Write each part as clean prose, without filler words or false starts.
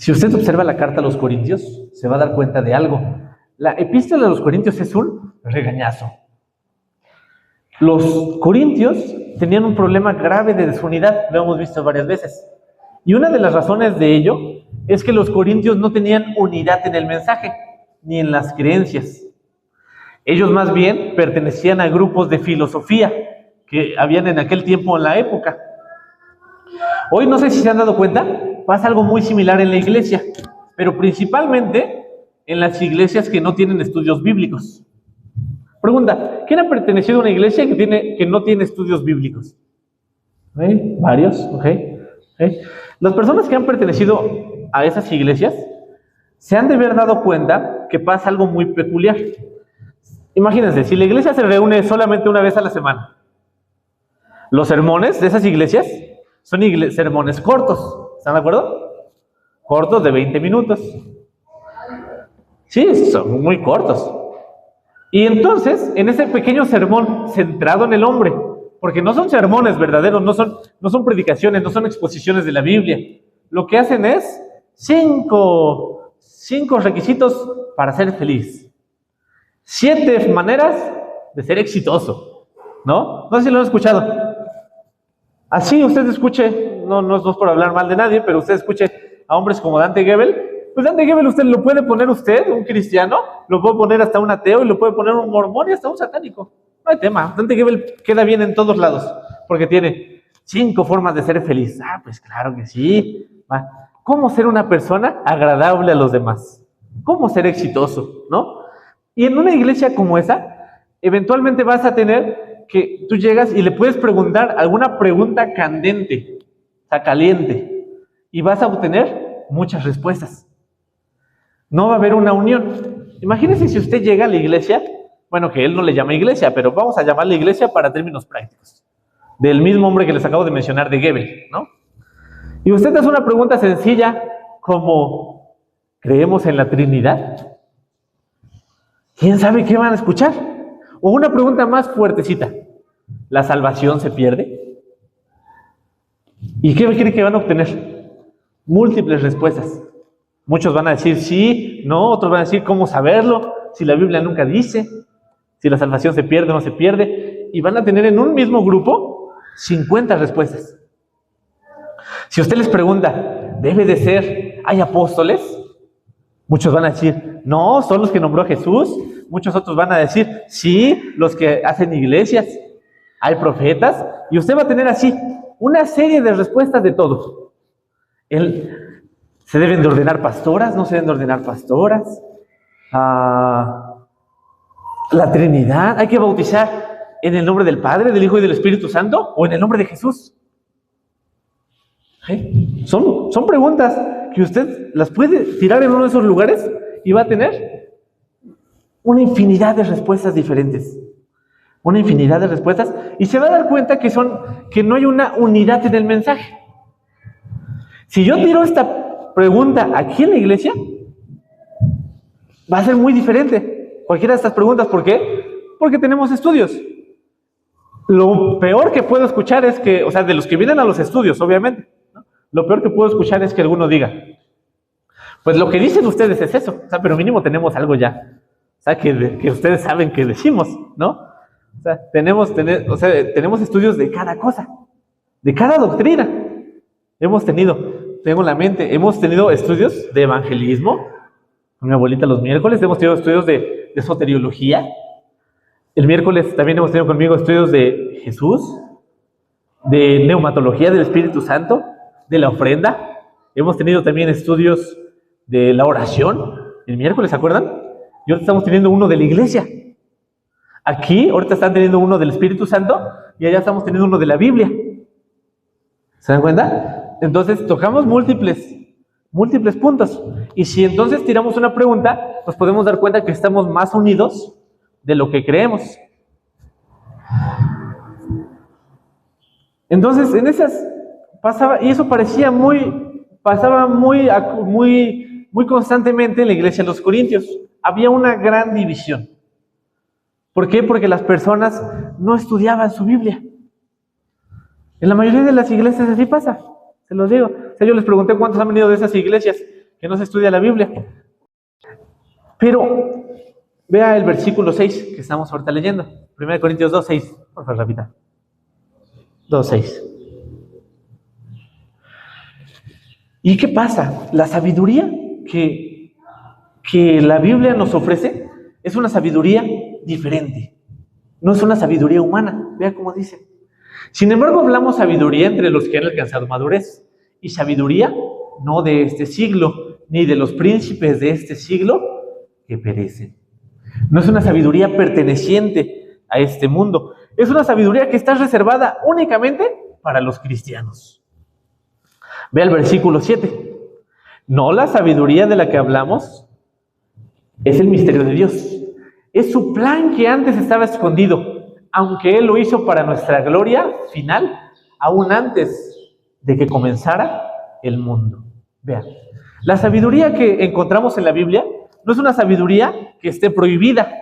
Si usted observa la carta a los Corintios, se va a dar cuenta de algo. La epístola a los Corintios es un regañazo. Los Corintios tenían un problema grave de desunidad, lo hemos visto varias veces. Y una de las razones de ello es que los Corintios no tenían unidad en el mensaje, ni en las creencias. Ellos más bien pertenecían a grupos de filosofía que habían en aquel tiempo en la época. Hoy no sé si se han dado cuenta, pasa algo muy similar en la iglesia, pero principalmente en las iglesias que no tienen estudios bíblicos. Pregunta, ¿quién ha pertenecido a una iglesia que no tiene estudios bíblicos? Varios, ok. Las personas que han pertenecido a esas iglesias se han de haber dado cuenta que pasa algo muy peculiar. Imagínense, si la iglesia se reúne solamente una vez a la semana, los sermones de esas iglesias son sermones cortos, ¿están de acuerdo? Cortos de 20 minutos. Sí, son muy cortos. Y entonces, en ese pequeño sermón centrado en el hombre, porque no son sermones verdaderos, no son predicaciones, no son exposiciones de la Biblia. Lo que hacen es cinco requisitos para ser feliz. 7 maneras de ser exitoso, ¿no? No sé si lo han escuchado. Así usted escuche, no es por hablar mal de nadie, pero usted escuche a hombres como Dante Gebel. Pues Dante Gebel usted lo puede poner un cristiano, lo puede poner hasta un ateo y lo puede poner un mormón y hasta un satánico. No hay tema. Dante Gebel queda bien en todos lados, porque tiene 5 formas de ser feliz. Ah, pues claro que sí. ¿Cómo ser una persona agradable a los demás? ¿Cómo ser exitoso? ¿No? Y en una iglesia como esa, eventualmente vas a tener que tú llegas y le puedes preguntar alguna pregunta candente, o sea, caliente, y vas a obtener muchas respuestas. No va a haber una unión. Imagínese si usted llega a la iglesia, bueno, que él no le llama iglesia, pero vamos a llamarle iglesia para términos prácticos, del mismo hombre que les acabo de mencionar, de Gebel, ¿no? Y usted hace una pregunta sencilla como, ¿creemos en la Trinidad? ¿Quién sabe qué van a escuchar? O una pregunta más fuertecita, ¿la salvación se pierde? ¿Y qué cree que van a obtener? Múltiples respuestas. Muchos van a decir sí, no, otros van a decir cómo saberlo, si la Biblia nunca dice, si la salvación se pierde o no se pierde, y van a tener en un mismo grupo 50 respuestas. Si usted les pregunta, ¿debe de ser, hay apóstoles? Muchos van a decir, no, son los que nombró Jesús. Muchos otros van a decir, sí, los que hacen iglesias. Hay profetas. Y usted va a tener así una serie de respuestas de todos. ¿Se deben de ordenar pastoras? ¿No se deben de ordenar pastoras? La Trinidad. ¿Hay que bautizar en el nombre del Padre, del Hijo y del Espíritu Santo? ¿O en el nombre de Jesús? Son preguntas que usted las puede tirar en uno de esos lugares y va a tener una infinidad de respuestas diferentes. Una infinidad de respuestas y se va a dar cuenta que no hay una unidad en el mensaje. Si yo tiro esta pregunta aquí en la iglesia, va a ser muy diferente. Cualquiera de estas preguntas, ¿por qué? Porque tenemos estudios. Lo peor que puedo escuchar es que, o sea, de los que vienen a los estudios, obviamente, ¿no? Lo peor que puedo escuchar es que alguno diga, pues lo que dicen ustedes es eso, o sea, pero mínimo tenemos algo ya, o sea, que ustedes saben que decimos, ¿no? O sea, tenemos estudios de cada cosa, de cada doctrina. Hemos tenido estudios de evangelismo, con mi abuelita los miércoles, hemos tenido estudios de soteriología. El miércoles también hemos tenido conmigo estudios de Jesús, de neumatología del Espíritu Santo, de la ofrenda. Hemos tenido también estudios de la oración, el miércoles, ¿se acuerdan? Y ahorita estamos teniendo uno de la iglesia. Aquí, ahorita están teniendo uno del Espíritu Santo y allá estamos teniendo uno de la Biblia. ¿Se dan cuenta? Entonces, tocamos múltiples puntos. Y si entonces tiramos una pregunta, nos podemos dar cuenta que estamos más unidos de lo que creemos. Entonces, en esas pasaba, y eso pasaba muy constantemente en la iglesia de los Corintios. Había una gran división. ¿Por qué? Porque las personas no estudiaban su Biblia. En la mayoría de las iglesias así pasa, se los digo. O sea, yo les pregunté cuántos han venido de esas iglesias que no se estudia la Biblia. Pero vea el versículo 6 que estamos ahorita leyendo. 1 Corintios 2:6. Por favor, repita. 2:6. ¿Y qué pasa? La sabiduría que la Biblia nos ofrece es una sabiduría diferente. No es una sabiduría humana. Vea cómo dice. Sin embargo, hablamos sabiduría entre los que han alcanzado madurez. Y sabiduría no de este siglo, ni de los príncipes de este siglo que perecen. No es una sabiduría perteneciente a este mundo. Es una sabiduría que está reservada únicamente para los cristianos. Ve el versículo 7. No la sabiduría de la que hablamos es el misterio de Dios. Es su plan que antes estaba escondido, aunque Él lo hizo para nuestra gloria final, aún antes de que comenzara el mundo. Vean, la sabiduría que encontramos en la Biblia no es una sabiduría que esté prohibida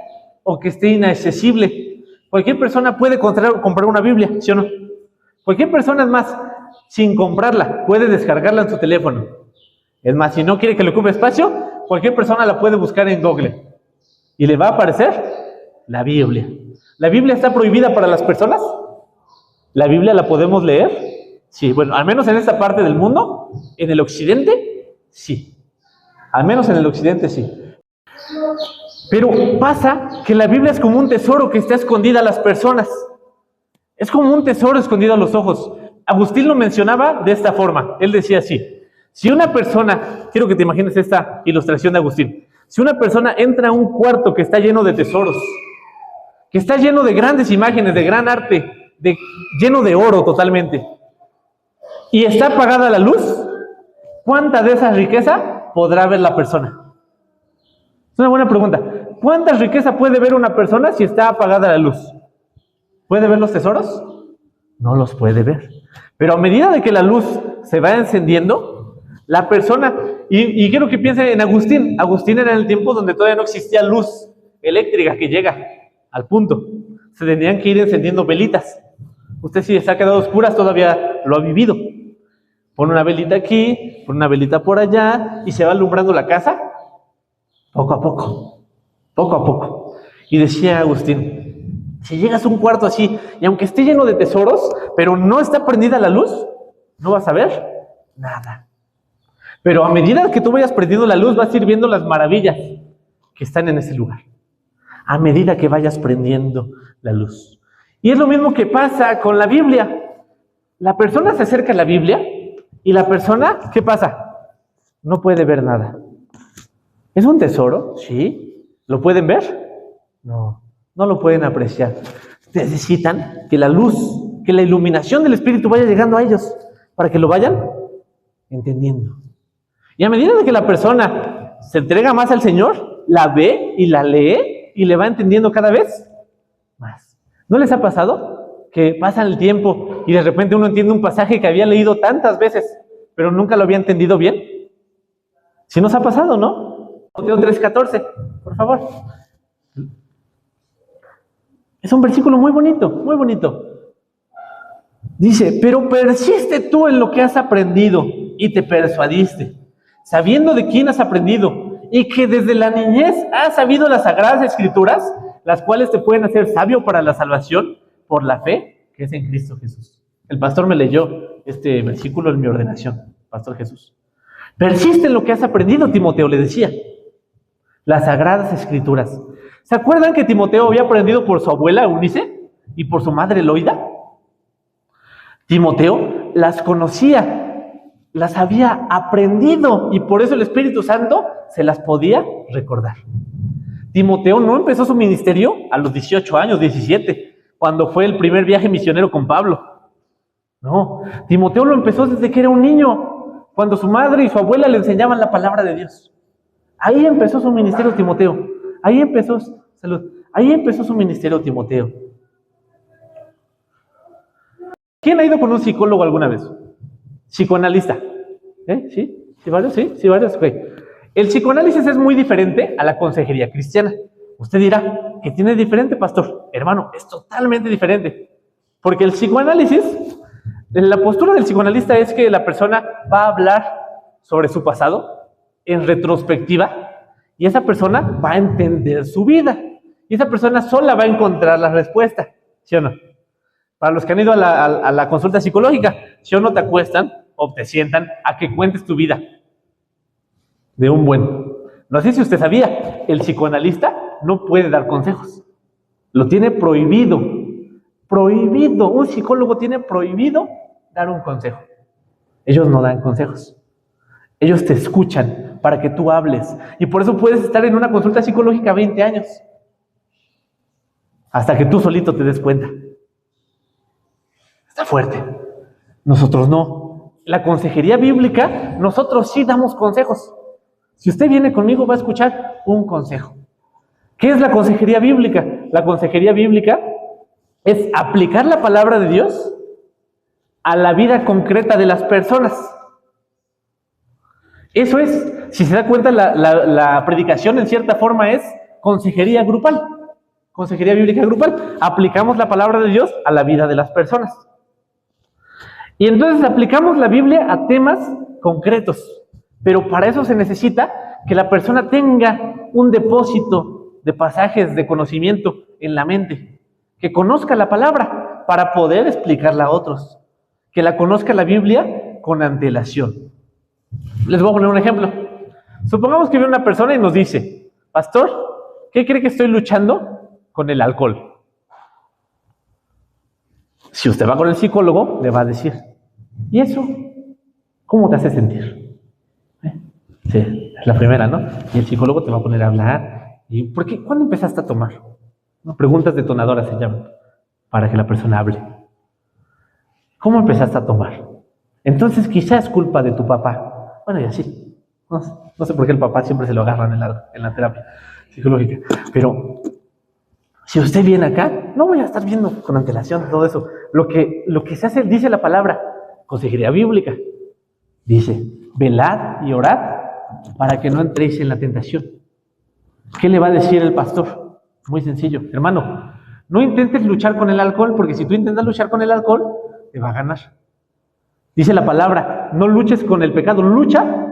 o que esté inaccesible. Cualquier persona puede comprar una Biblia, ¿sí o no? Cualquier persona, es más, sin comprarla, puede descargarla en su teléfono. Es más, si no quiere que le ocupe espacio, cualquier persona la puede buscar en Google y le va a aparecer la Biblia. ¿La Biblia está prohibida para las personas? ¿La Biblia la podemos leer? Sí, bueno, al menos en esta parte del mundo, en el occidente, sí. Al menos en el occidente, sí. Pero pasa que la Biblia es como un tesoro que está escondida a las personas. Es como un tesoro escondido a los ojos. Agustín lo mencionaba de esta forma. Él decía así: si una persona, quiero que te imagines esta ilustración de Agustín. Si una persona entra a un cuarto que está lleno de tesoros, que está lleno de grandes imágenes, de gran arte, lleno de oro totalmente, y está apagada la luz, ¿cuánta de esa riqueza podrá ver la persona? Es una buena pregunta. ¿Cuánta riqueza puede ver una persona si está apagada la luz? ¿Puede ver los tesoros? No los puede ver. Pero a medida de que la luz se va encendiendo, la persona, y quiero que piensen en Agustín. Agustín era en el tiempo donde todavía no existía luz eléctrica que llega al punto. Se tenían que ir encendiendo velitas. Usted, si se ha quedado a oscuras, todavía lo ha vivido. Pone una velita aquí, pone una velita por allá, y se va alumbrando la casa poco a poco, poco a poco. Y decía Agustín, si llegas a un cuarto así, y aunque esté lleno de tesoros, pero no está prendida la luz, no vas a ver nada. Pero a medida que tú vayas prendiendo la luz, vas a ir viendo las maravillas que están en ese lugar. A medida que vayas prendiendo la luz. Y es lo mismo que pasa con la Biblia. La persona se acerca a la Biblia y la persona, ¿qué pasa? No puede ver nada. ¿Es un tesoro? Sí. ¿Lo pueden ver? No, no lo pueden apreciar. Necesitan que la luz, que la iluminación del Espíritu vaya llegando a ellos para que lo vayan entendiendo. Y a medida de que la persona se entrega más al Señor, la ve y la lee y le va entendiendo cada vez más. ¿No les ha pasado que pasa el tiempo y de repente uno entiende un pasaje que había leído tantas veces, pero nunca lo había entendido bien? Sí nos ha pasado, ¿no? Timoteo 3:14, por favor. Es un versículo muy bonito, muy bonito. Dice, pero persiste tú en lo que has aprendido y te persuadiste, sabiendo de quién has aprendido y que desde la niñez has sabido las sagradas escrituras, las cuales te pueden hacer sabio para la salvación por la fe que es en Cristo Jesús. El pastor me leyó este versículo en mi ordenación, Pastor Jesús. Persiste en lo que has aprendido, Timoteo, le decía. Las sagradas escrituras. ¿Se acuerdan que Timoteo había aprendido por su abuela Eunice y por su madre Loida? Timoteo las conocía, las había aprendido y por eso el Espíritu Santo se las podía recordar. Timoteo no empezó su ministerio a los 18 años, 17, cuando fue el primer viaje misionero con Pablo. No, Timoteo lo empezó desde que era un niño, cuando su madre y su abuela le enseñaban la palabra de Dios. Ahí empezó su ministerio Timoteo. Ahí empezó su ministerio Timoteo. ¿Quién ha ido con un psicólogo alguna vez? Psicoanalista. ¿Sí? ¿Sí varios? ¿Sí? ¿Sí varios? Okay. El psicoanálisis es muy diferente a la consejería cristiana. Usted dirá, ¿qué tiene diferente, pastor? Hermano, es totalmente diferente. Porque el psicoanálisis, la postura del psicoanalista es que la persona va a hablar sobre su pasado en retrospectiva y esa persona va a entender su vida. Y esa persona sola va a encontrar la respuesta, ¿sí o no? Para los que han ido a la consulta psicológica, ¿sí o no te acuestan o te sientan a que cuentes tu vida? De un buen. No sé si usted sabía, el psicoanalista no puede dar consejos. Lo tiene prohibido. Prohibido. Un psicólogo tiene prohibido dar un consejo. Ellos no dan consejos. Ellos te escuchan para que tú hables. Y por eso puedes estar en una consulta psicológica 20 años. Hasta que tú solito te des cuenta. Está fuerte. Nosotros no. La consejería bíblica, nosotros sí damos consejos. Si usted viene conmigo, va a escuchar un consejo. ¿Qué es la consejería bíblica? La consejería bíblica es aplicar la palabra de Dios a la vida concreta de las personas. Eso es, si se da cuenta, la predicación en cierta forma es consejería grupal. Consejería bíblica grupal. Aplicamos la palabra de Dios a la vida de las personas. Y entonces aplicamos la Biblia a temas concretos. Pero para eso se necesita que la persona tenga un depósito de pasajes de conocimiento en la mente. Que conozca la palabra para poder explicarla a otros. Que la conozca la Biblia con antelación. Les voy a poner un ejemplo. Supongamos que viene una persona y nos dice: pastor, ¿qué cree que estoy luchando con el alcohol? Si usted va con el psicólogo, le va a decir: ¿y eso cómo te hace sentir? Sí, es la primera, ¿no? Y el psicólogo te va a poner a hablar. ¿Y por qué? ¿Cuándo empezaste a tomar? ¿No? Preguntas detonadoras se llaman, para que la persona hable. ¿Cómo empezaste a tomar? Entonces quizás es culpa de tu papá. Bueno, y así. No sé por qué el papá siempre se lo agarran en la terapia psicológica. Pero si usted viene acá, no voy a estar viendo con antelación todo eso. Lo que se hace, dice la palabra, consejería bíblica. Dice: velad y orad para que no entréis en la tentación. ¿Qué le va a decir el pastor? Muy sencillo: hermano, no intentes luchar con el alcohol, porque si tú intentas luchar con el alcohol, te va a ganar. Dice la palabra: no luches con el pecado, lucha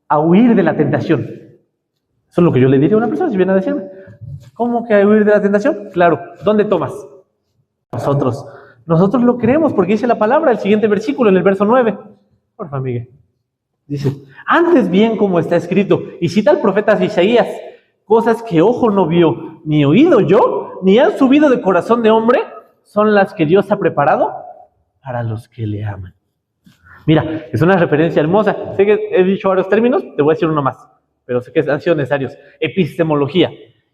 a huir de la tentación. Eso es lo que yo le diría a una persona si viene a decirme: ¿cómo que a huir de la tentación? Claro, ¿dónde tomas? Nosotros lo creemos porque dice la palabra, el siguiente versículo, en el verso 9. Por favor, Miguel. Dice: antes bien, como está escrito, y cita al profeta Isaías: cosas que ojo no vio, ni oído yo, ni han subido de corazón de hombre, son las que Dios ha preparado para los que le aman. Mira, es una referencia hermosa. Sé que he dicho varios términos, te voy a decir uno más, pero sé que han sido necesarios. Epistemología.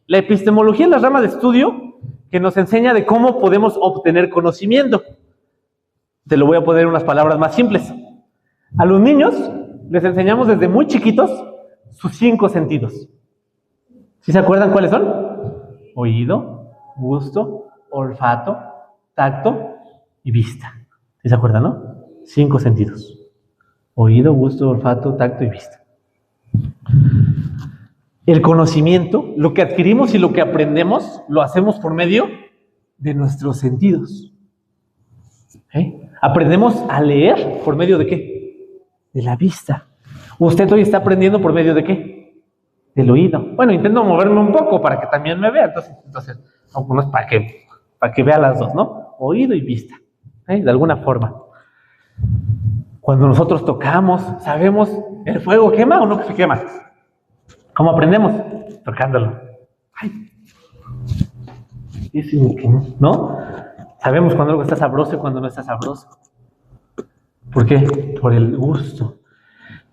La epistemología es la rama de estudio que nos enseña de cómo podemos obtener conocimiento. Te lo voy a poner en unas palabras más simples. A los niños les enseñamos desde muy chiquitos sus 5 sentidos. ¿Sí se acuerdan cuáles son? Oído, gusto, olfato, tacto y vista. ¿Sí se acuerdan, no? 5 sentidos. Oído, gusto, olfato, tacto y vista. El conocimiento, lo que adquirimos y lo que aprendemos, lo hacemos por medio de nuestros sentidos. Aprendemos a leer por medio de ¿qué? De la vista. Usted hoy está aprendiendo por medio de ¿qué? Del oído. Bueno, intento moverme un poco para que también me vea. Entonces no es para que vea las dos, ¿no? Oído y vista. De alguna forma. Cuando nosotros tocamos, sabemos, ¿el fuego quema o no se quema? ¿Cómo aprendemos? Tocándolo. Ay. ¿No? Sabemos cuando algo está sabroso y cuando no está sabroso. ¿Por qué? Por el gusto.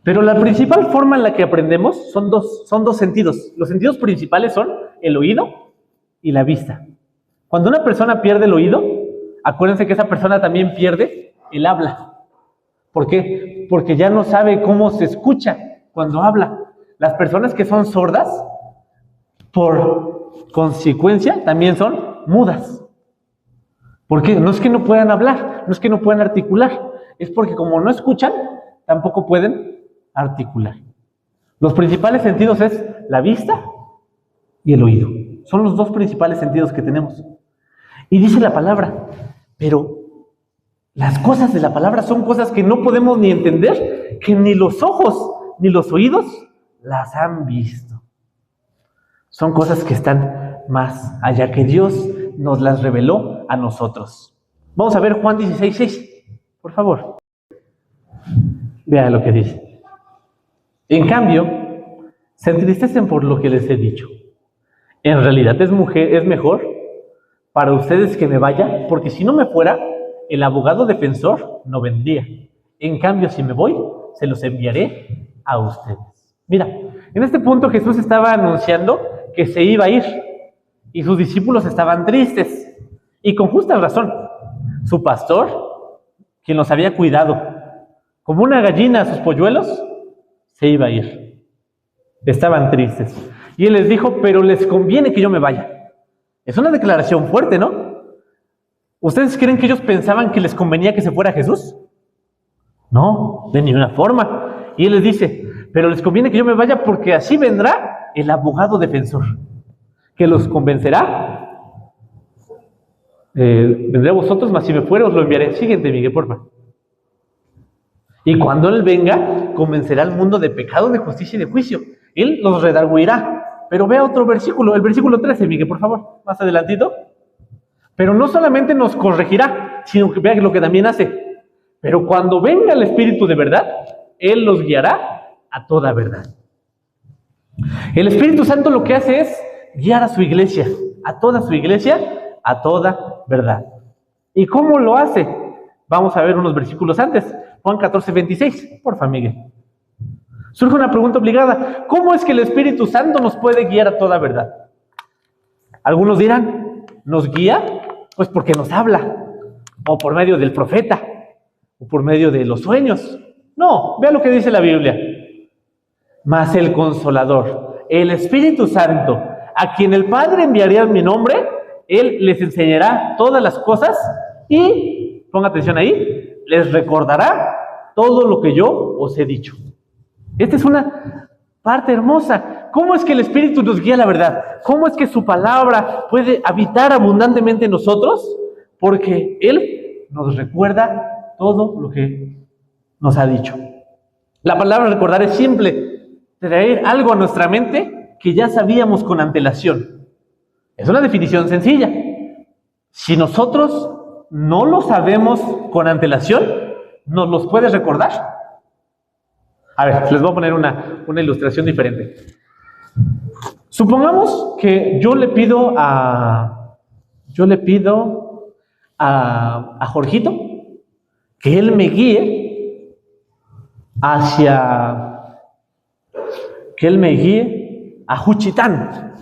Pero la principal forma en la que aprendemos son dos sentidos. Los sentidos principales son el oído y la vista. Cuando una persona pierde el oído, acuérdense que esa persona también pierde el habla. ¿Por qué? Porque ya no sabe cómo se escucha cuando habla. Las personas que son sordas, por consecuencia, también son mudas. ¿Por qué? No es que no puedan hablar, no es que no puedan articular, es porque como no escuchan, tampoco pueden articular. Los principales sentidos es la vista y el oído. Son los 2 principales sentidos que tenemos. Y dice la palabra, pero las cosas de la palabra son cosas que no podemos ni entender, que ni los ojos ni los oídos las han visto. Son cosas que están más allá, que Dios nos las reveló a nosotros. Vamos a ver Juan 16:6, por favor. Vea lo que dice. En cambio, se entristecen por lo que les he dicho. En realidad es mejor para ustedes que me vaya, porque si no me fuera, el abogado defensor no vendría. En cambio, si me voy, se los enviaré a ustedes. Mira, en este punto Jesús estaba anunciando que se iba a ir y sus discípulos estaban tristes y con justa razón. Su pastor, quien los había cuidado como una gallina a sus polluelos, se iba a ir. Estaban tristes y él les dijo, pero les conviene que yo me vaya. Es una declaración fuerte, ¿no? ¿Ustedes creen que ellos pensaban que les convenía que se fuera Jesús? No, de ninguna forma. Y él les dice, pero les conviene que yo me vaya porque así vendrá el abogado defensor, que los convencerá. Vendré a vosotros, mas si me fuera os lo enviaré. Siguiente, Miguel, por favor. Y cuando él venga, convencerá al mundo de pecado, de justicia y de juicio. Él los redarguirá. Pero vea otro versículo, el versículo 13, Miguel, por favor, más adelantito. Pero no solamente nos corregirá, sino que vea lo que también hace. Pero cuando venga el Espíritu de verdad, Él los guiará a toda verdad. El Espíritu Santo lo que hace es guiar a su iglesia, a toda su iglesia, a toda verdad. ¿Y cómo lo hace? Vamos a ver unos versículos antes. Juan 14:26, porfa, Miguel. Surge una pregunta obligada. ¿Cómo es que el Espíritu Santo nos puede guiar a toda verdad? Algunos dirán, ¿nos guía? Pues porque nos habla, o por medio del profeta, o por medio de los sueños. No, vea lo que dice la Biblia. Mas el Consolador, el Espíritu Santo, a quien el Padre enviaría en mi nombre, Él les enseñará todas las cosas y, ponga atención ahí, les recordará todo lo que yo os he dicho. Esta es una parte hermosa. ¿Cómo es que el Espíritu nos guía a la verdad? ¿Cómo es que su palabra puede habitar abundantemente en nosotros? Porque Él nos recuerda todo lo que nos ha dicho. La palabra recordar es simple, traer algo a nuestra mente que ya sabíamos con antelación. Es una definición sencilla. Si nosotros no lo sabemos con antelación, ¿nos los puedes recordar? A ver, les voy a poner una ilustración diferente. Supongamos que yo le pido a Jorgito que él me guíe a Juchitán.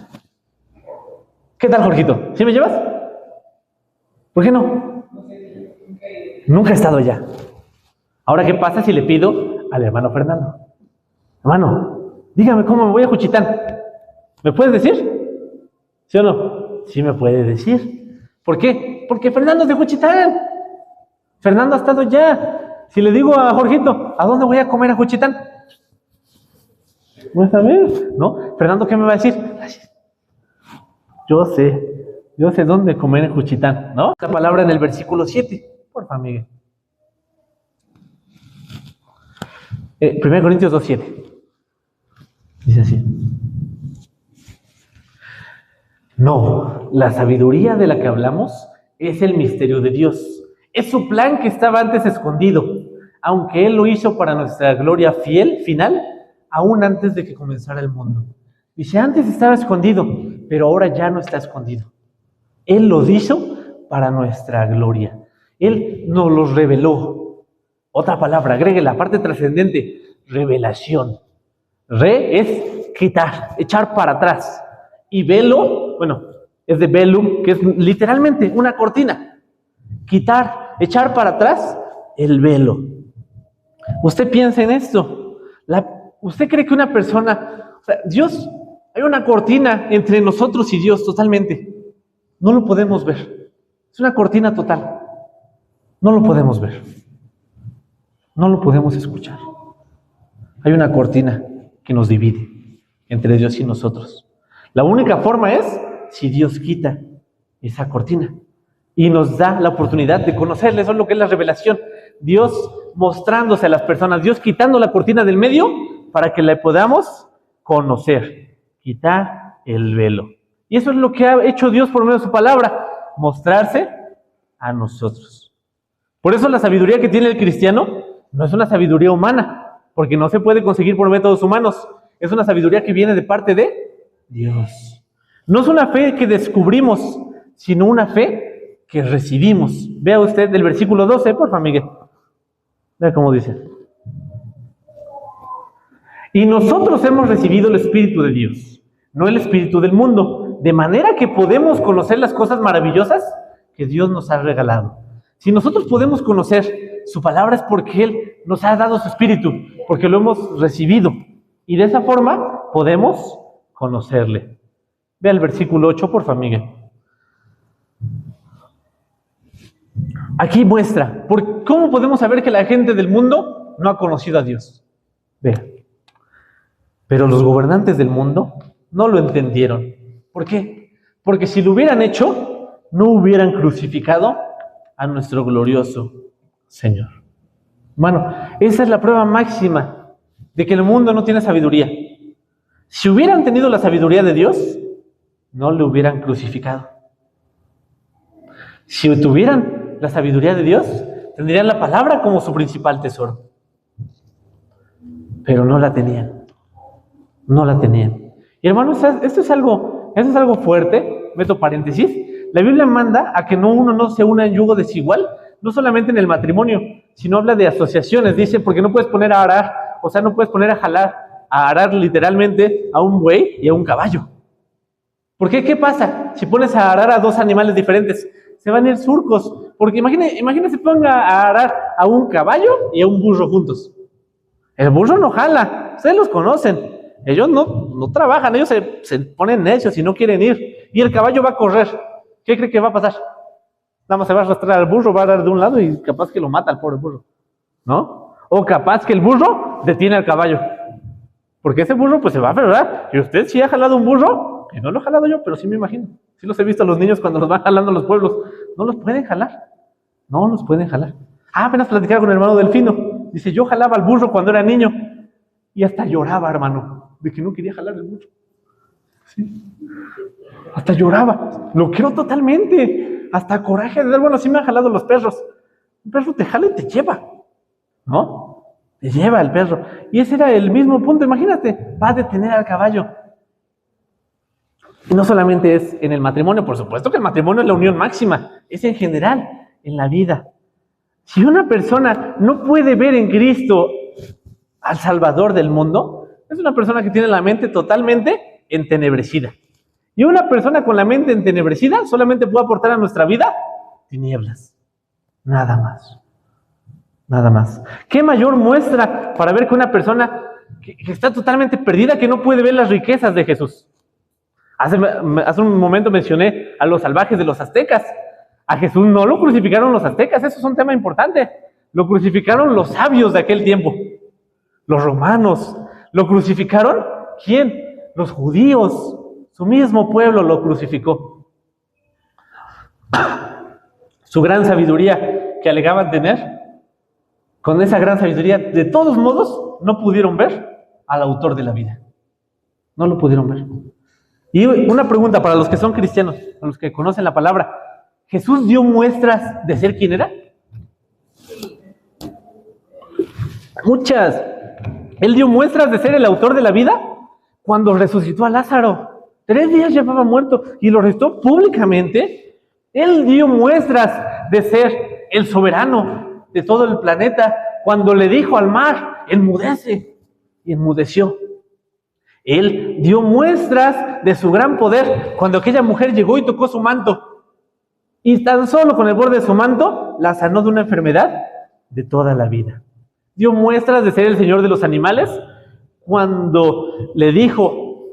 ¿Qué tal, Jorgito? ¿Sí me llevas? ¿Por qué no? Nunca he estado allá. Ahora, ¿qué pasa si le pido al hermano Fernando? Hermano, dígame cómo me voy a Juchitán. ¿Me puedes decir? ¿Sí o no? Sí me puede decir. ¿Por qué? Porque Fernando es de Juchitán. Fernando ha estado allá. Si le digo a Jorgito, ¿a dónde voy a comer a Juchitán? ¿No sabes? ¿No? Fernando, ¿qué me va a decir? Yo sé dónde comer en Juchitán, ¿no? La palabra en el versículo 7. Porfa, Miguel. 1 Corintios 2:7. Dice así. No, la sabiduría de la que hablamos es el misterio de Dios. Es su plan que estaba antes escondido, aunque Él lo hizo para nuestra gloria final, aún antes de que comenzara el mundo. Dice, antes estaba escondido, pero ahora ya no está escondido. Él lo hizo para nuestra gloria. Él nos los reveló. Otra palabra, agregue la parte trascendente, revelación. Re es quitar, echar para atrás. Y velo, bueno, es de velum, que es literalmente una cortina. Quitar, echar para atrás el velo. Usted piensa en esto. ¿Usted cree que una persona, Dios, hay una cortina entre nosotros y Dios totalmente? No lo podemos ver. Es una cortina total. No lo podemos ver. No lo podemos escuchar. Hay una cortina que nos divide entre Dios y nosotros. La única forma es si Dios quita esa cortina y nos da la oportunidad de conocerle. Eso es lo que es la revelación. Dios mostrándose a las personas, Dios quitando la cortina del medio para que le podamos conocer, quitar el velo. Y eso es lo que ha hecho Dios por medio de su palabra, mostrarse a nosotros. Por eso la sabiduría que tiene el cristiano no es una sabiduría humana, porque no se puede conseguir por métodos humanos. Es una sabiduría que viene de parte de Dios. No es una fe que descubrimos, sino una fe que recibimos. Vea usted el versículo 12, por favor, Miguel. Vea cómo dice. Y nosotros hemos recibido el Espíritu de Dios, no el Espíritu del mundo, de manera que podemos conocer las cosas maravillosas que Dios nos ha regalado. Si nosotros podemos conocer su palabra es porque Él nos ha dado su Espíritu, porque lo hemos recibido. Y de esa forma podemos conocerle. Vea el versículo 8, por favor, Miguel. Aquí muestra, ¿cómo podemos saber que la gente del mundo no ha conocido a Dios? Vea. Pero los gobernantes del mundo no lo entendieron. ¿Por qué? Porque si lo hubieran hecho, no hubieran crucificado a nuestro glorioso Señor. Bueno, esa es la prueba máxima de que el mundo no tiene sabiduría. Si hubieran tenido la sabiduría de Dios, no le hubieran crucificado. Si tuvieran la sabiduría de Dios, tendrían la palabra como su principal tesoro. Pero no la tenían. No la tenían. Y hermanos, esto es algo fuerte. Meto paréntesis. La Biblia manda a que uno no se una en yugo desigual, no solamente en el matrimonio, sino habla de asociaciones. Dice, porque no puedes poner a arar, o sea, no puedes poner a arar literalmente a un buey y a un caballo. ¿Por qué? ¿Qué pasa? Si pones a arar a dos animales diferentes, se van a ir surcos. Porque imagínese ponga a arar a un caballo y a un burro juntos. El burro no jala, ustedes los conocen. Ellos no trabajan, ellos se ponen necios y no quieren ir. Y el caballo va a correr. ¿Qué cree que va a pasar? Nada más se va a arrastrar al burro, va a dar de un lado y capaz que lo mata al pobre burro, ¿no? O capaz que el burro detiene al caballo. Porque ese burro pues se va a aferrar. Y usted sí ha jalado un burro, que no lo he jalado yo, pero sí me imagino. Sí los he visto a los niños cuando los van jalando a los pueblos. No los pueden jalar. No los pueden jalar. Apenas platicaba con el hermano Delfino. Dice, yo jalaba al burro cuando era niño. Y hasta lloraba, hermano, de que no quería jalar el burro. Sí. Hasta lloraba. Lo quiero totalmente. Hasta coraje de dar, bueno, sí me han jalado los perros. Un perro te jala y te lleva, ¿no? Te lleva el perro. Y ese era el mismo punto. Imagínate, va a detener al caballo. Y no solamente es en el matrimonio, por supuesto que el matrimonio es la unión máxima. Es en general, en la vida. Si una persona no puede ver en Cristo al Salvador del mundo, es una persona que tiene la mente totalmente entenebrecida. Y una persona con la mente entenebrecida solamente puede aportar a nuestra vida tinieblas. Nada más. Nada más. ¿Qué mayor muestra para ver que una persona que está totalmente perdida, que no puede ver las riquezas de Jesús? Hace un momento mencioné a los salvajes de los aztecas. A Jesús no lo crucificaron los aztecas, eso es un tema importante. Lo crucificaron los sabios de aquel tiempo. Los romanos. ¿Lo crucificaron? ¿Quién? Los judíos. Su mismo pueblo lo crucificó. Su gran sabiduría que alegaban tener, con esa gran sabiduría, de todos modos, no pudieron ver al autor de la vida. No lo pudieron ver. Y una pregunta para los que son cristianos, para los que conocen la palabra. ¿Jesús dio muestras de ser quien era? Muchas. Él dio muestras de ser el autor de la vida cuando resucitó a Lázaro. 3 días llevaba muerto y lo resucitó públicamente. Él dio muestras de ser el soberano de todo el planeta cuando le dijo al mar, enmudece, y enmudeció. Él dio muestras de su gran poder cuando aquella mujer llegó y tocó su manto. Y tan solo con el borde de su manto la sanó de una enfermedad de toda la vida. Dio muestras de ser el Señor de los animales cuando le dio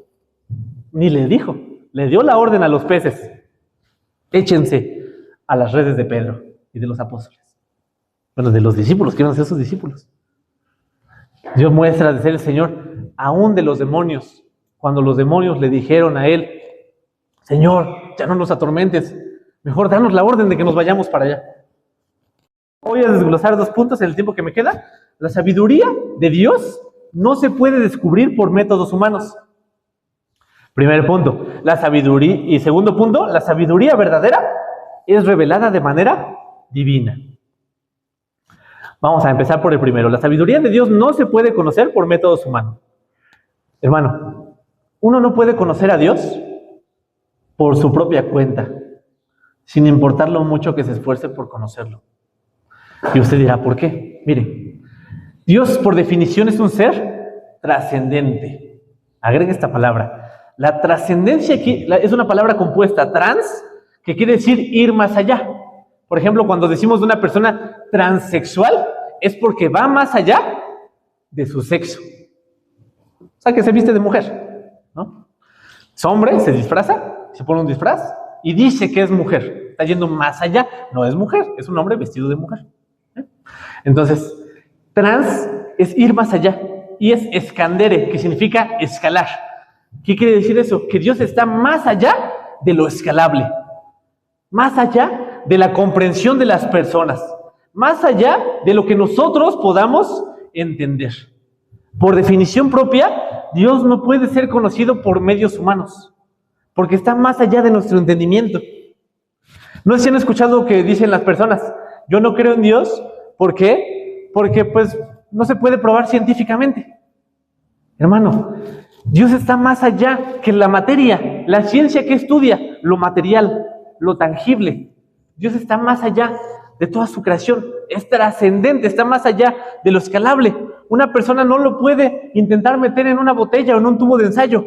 la orden a los peces, échense a las redes de Pedro y de los apóstoles. Bueno, de los discípulos, que iban a ser sus discípulos. Dio muestras de ser el Señor aún de los demonios, cuando los demonios le dijeron a él, Señor, ya no nos atormentes, mejor danos la orden de que nos vayamos para allá. Voy a desglosar 2 puntos en el tiempo que me queda. La sabiduría de Dios no se puede descubrir por métodos humanos. Primer punto, la sabiduría. Y segundo punto, la sabiduría verdadera es revelada de manera divina. Vamos a empezar por el primero. La sabiduría de Dios no se puede conocer por métodos humanos. Hermano, uno no puede conocer a Dios por su propia cuenta, sin importar lo mucho que se esfuerce por conocerlo. Y usted dirá, ¿por qué? Mire, Dios por definición es un ser trascendente. Agregue esta palabra. La trascendencia aquí es una palabra compuesta, trans, que quiere decir ir más allá. Por ejemplo, cuando decimos de una persona transexual, es porque va más allá de su sexo. O sea, que se viste de mujer, ¿no? Es hombre, se disfraza, se pone un disfraz y dice que es mujer. Está yendo más allá, no es mujer, es un hombre vestido de mujer. Entonces, trans es ir más allá y es escandere, que significa escalar. ¿Qué quiere decir eso? Que Dios está más allá de lo escalable, más allá de la comprensión de las personas, más allá de lo que nosotros podamos entender. Por definición propia, Dios no puede ser conocido por medios humanos, porque está más allá de nuestro entendimiento. No sé si han escuchado lo que dicen las personas: yo no creo en Dios, ¿por qué? Porque pues no se puede probar científicamente. Hermano, Dios está más allá que la materia, la ciencia que estudia, lo material, lo tangible. Dios está más allá de toda su creación, es trascendente, está más allá de lo escalable. Una persona no lo puede intentar meter en una botella o en un tubo de ensayo.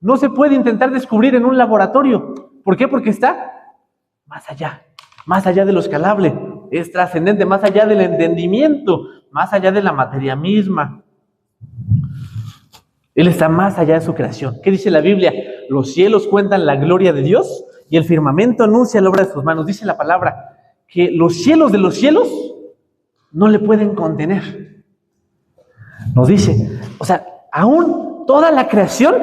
No se puede intentar descubrir en un laboratorio. ¿Por qué? Porque está más allá de lo escalable. Es trascendente, más allá del entendimiento, más allá de la materia misma. Él está más allá de su creación. ¿Qué dice la Biblia? Los cielos cuentan la gloria de Dios y el firmamento anuncia la obra de sus manos. Dice la palabra que los cielos de los cielos no le pueden contener. Nos dice, o sea, aún toda la creación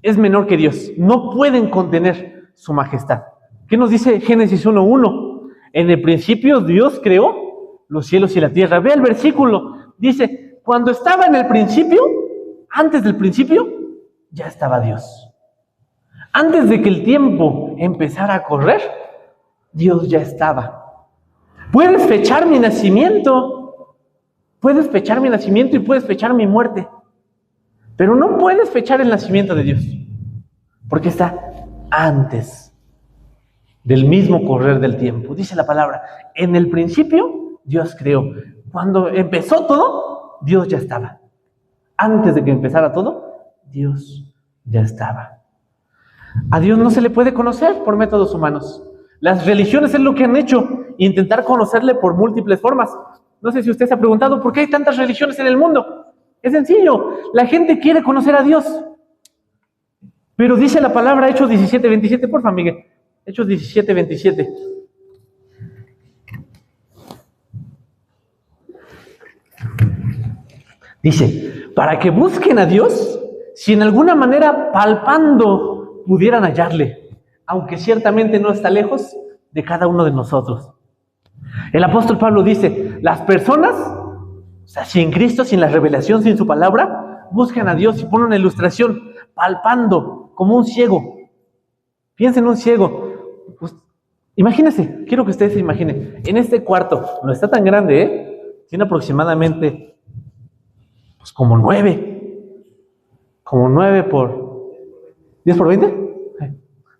es menor que Dios. No pueden contener su majestad. ¿Qué nos dice Génesis 1:1? En el principio Dios creó los cielos y la tierra. Ve el versículo. Dice, cuando estaba en el principio, antes del principio, ya estaba Dios. Antes de que el tiempo empezara a correr, Dios ya estaba. Puedes fechar mi nacimiento. Puedes fechar mi nacimiento y puedes fechar mi muerte. Pero no puedes fechar el nacimiento de Dios, porque está antes del mismo correr del tiempo. Dice la palabra, en el principio Dios creó. Cuando empezó todo, Dios ya estaba. Antes de que empezara todo, Dios ya estaba. A Dios no se le puede conocer por métodos humanos. Las religiones es lo que han hecho, intentar conocerle por múltiples formas. No sé si usted se ha preguntado por qué hay tantas religiones en el mundo. Es sencillo, la gente quiere conocer a Dios. Pero dice la palabra, Hechos 17:27, por favor, Miguel. Hechos 17:27. Dice, para que busquen a Dios, si en alguna manera palpando pudieran hallarle, aunque ciertamente no está lejos de cada uno de nosotros. El apóstol Pablo dice, las personas, o sea, sin Cristo, sin la revelación, sin su palabra, buscan a Dios y ponen una ilustración, palpando, como un ciego. Piensen en un ciego. Pues, imagínense, quiero que ustedes se imaginen, en este cuarto, no está tan grande, tiene aproximadamente pues como 9 por 10 por 20.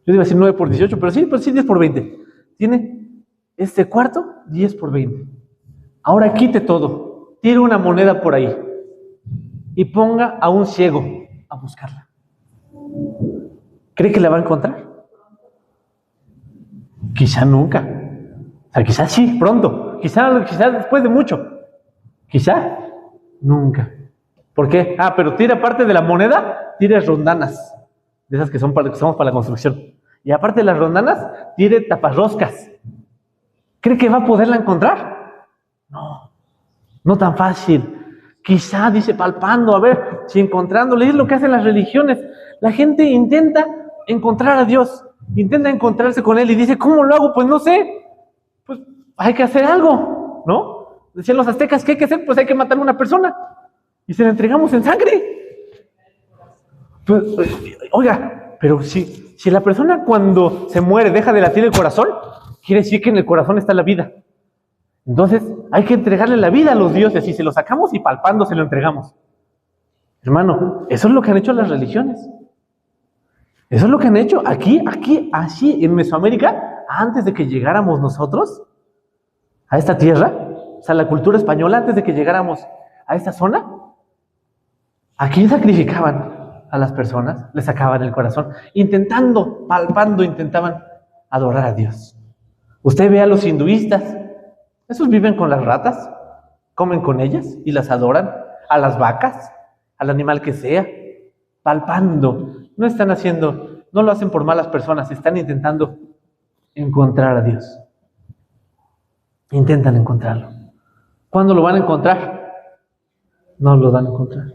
Yo iba a decir 9 por 18, pero sí 10 por 20. Tiene este cuarto 10 por 20. Ahora quite todo, tire una moneda por ahí y ponga a un ciego a buscarla. ¿Cree que la va a encontrar? Quizá nunca. O sea, quizá sí, pronto. Quizá después de mucho. Quizá nunca. ¿Por qué? Pero tira aparte de la moneda, tire rondanas. De esas que usamos para la construcción. Y aparte de las rondanas, tire taparroscas. ¿Cree que va a poderla encontrar? No tan fácil. Quizá, dice, palpando, a ver si encontrándole. Es lo que hacen las religiones. La gente intenta encontrar a Dios, intenta encontrarse con Él y dice, ¿cómo lo hago? Pues no sé. Pues hay que hacer algo, ¿no? Decían los aztecas, ¿qué hay que hacer? Pues hay que matar a una persona y se la entregamos en sangre. Pues, oiga, pero si la persona cuando se muere deja de latir el corazón, quiere decir que en el corazón está la vida. Entonces hay que entregarle la vida a los dioses y se lo sacamos y palpando se lo entregamos. Hermano, eso es lo que han hecho las religiones. Eso es lo que han hecho aquí, así en Mesoamérica, antes de que llegáramos nosotros a esta tierra, o sea, la cultura española, antes de que llegáramos a esta zona, aquí sacrificaban a las personas, les sacaban el corazón, intentando, palpando, intentaban adorar a Dios. Usted ve a los hinduistas, esos viven con las ratas, comen con ellas y las adoran, a las vacas, al animal que sea, palpando. No están haciendo, no lo hacen por malas personas, están intentando encontrar a Dios. Intentan encontrarlo. ¿Cuándo lo van a encontrar? No lo van a encontrar.